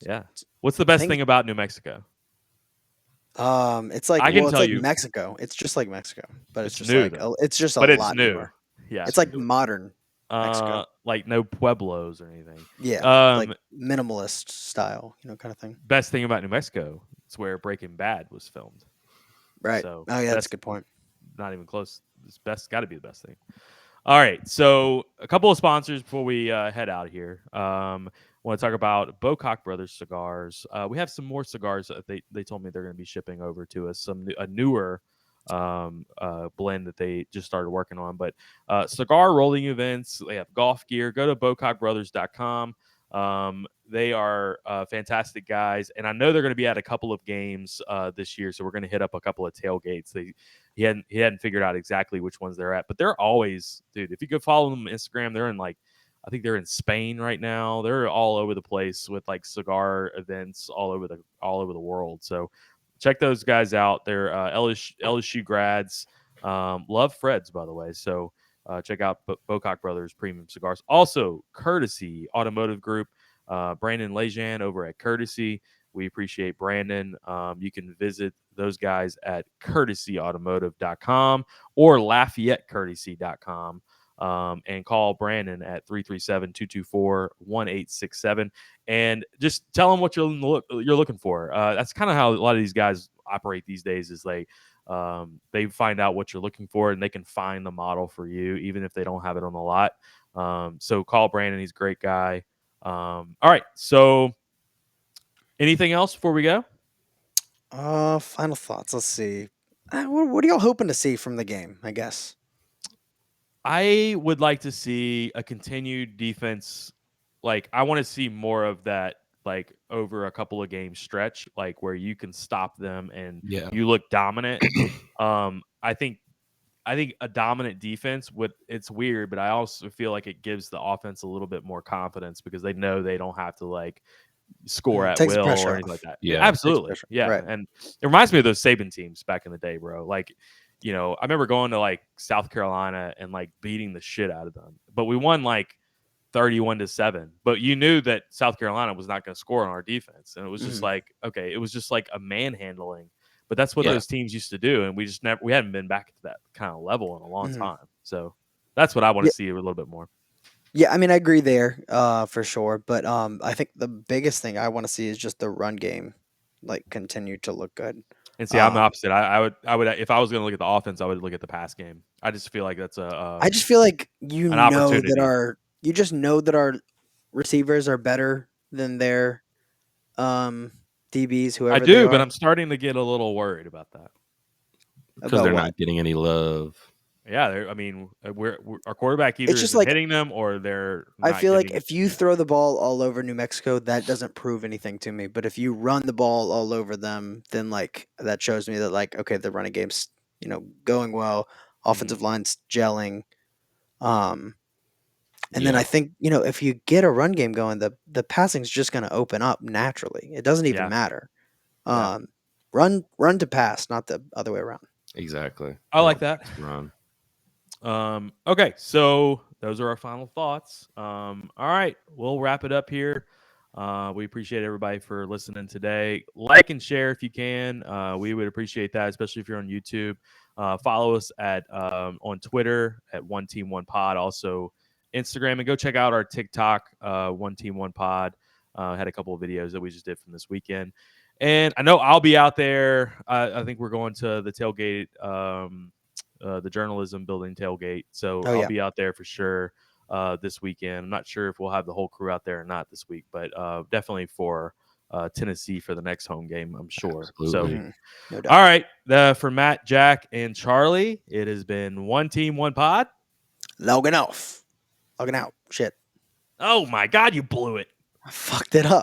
Yeah. What's the best think- thing about New Mexico? It's like I can it's tell like you. Mexico. It's just like Mexico, but it's It's just new, like though. it's just a But it's lot new. newer. Yeah. It's like modern Mexico. Like no pueblos or anything. Yeah, like minimalist style, kind of thing. Best thing about New Mexico, it's where Breaking Bad was filmed. Right. So Oh yeah, that's a good point. Not even close. It's got to be the best thing. All right, so a couple of sponsors before we head out here. Want to talk about Bocock Brothers cigars. We have some more cigars that they told me they're going to be shipping over to us. A newer blend that they just started working on. But cigar rolling events. They have golf gear. Go to BocockBrothers.com. They are fantastic guys, and I know they're going to be at a couple of games this year. So we're going to hit up a couple of tailgates. He hadn't figured out exactly which ones they're at, but they're always, dude. If you go follow them on Instagram, they're in I think they're in Spain right now. They're all over the place with like cigar events all over the world. So check those guys out. They're LSU grads. Love Fred's, by the way. So check out Bocock Brothers Premium Cigars. Also, Courtesy Automotive Group. Brandon Lejean over at Courtesy. We appreciate Brandon. You can visit those guys at courtesyautomotive.com or LafayetteCourtesy.com. And call Brandon at 337-224-1867 and just tell him what you're looking for. That's kind of how a lot of these guys operate these days is they find out what you're looking for and they can find the model for you even if they don't have it on the lot. So call Brandon. He's a great guy. All right. So anything else before we go? Final thoughts. Let's see. What are y'all hoping to see from the game, I guess? I would like to see a continued defense. Like, I want to see more of that, like, over a couple of game stretch, like, where you can stop them and you look dominant. I think a dominant defense it's weird, but I also feel like it gives the offense a little bit more confidence because they know they don't have to, like, score at Takes will pressure or anything off. like that. Yeah. Absolutely. Pressure. Yeah. Right. And it reminds me of those Saban teams back in the day, bro. Like, I remember going to like South Carolina and like beating the shit out of them, but we won like 31-7. But you knew that South Carolina was not going to score on our defense, and it was just like, okay, it was just like a manhandling. But that's what those teams used to do, and we hadn't been back to that kind of level in a long time. So that's what I want to see a little bit more. Yeah, I mean, I agree there, for sure. But I think the biggest thing I want to see is just the run game, like, continue to look good. And see, I'm the opposite. I would if I was going to look at the offense, I would look at the pass game. I just feel like that's I just feel like an opportunity. you just know that our receivers are better than their DBs, whoever I they do, are. but I'm starting to get a little worried about that because they're not getting any love. Yeah, we're our quarterback either just isn't like, hitting them or they're. I not feel like getting if you throw the ball all over New Mexico, that doesn't prove anything to me. But if you run the ball all over them, then like that shows me that like, okay, the running game's going well, offensive line's gelling, and then I think if you get a run game going, the passing's just going to open up naturally. It doesn't even matter. Run to pass, not the other way around. Exactly. I like that. Run. Okay, so those are our final thoughts. All right, we'll wrap it up here. We appreciate everybody for listening today. Like and share if you can. We would appreciate that, especially if you're on YouTube. Follow us on Twitter at One Team One Pod. Also Instagram, and go check out our TikTok, One Team One Pod. Had a couple of videos that we just did from this weekend, and I know I'll be out there. I think we're going to the tailgate. The journalism building tailgate. So I'll be out there for sure this weekend. I'm not sure if we'll have the whole crew out there or not this week, but definitely for Tennessee for the next home game, I'm sure. Absolutely. No doubt. All right. For Matt, Jack, and Charlie, it has been One Team, One Pod. Logging off. Logging out. Shit. Oh, my God, you blew it. I fucked it up.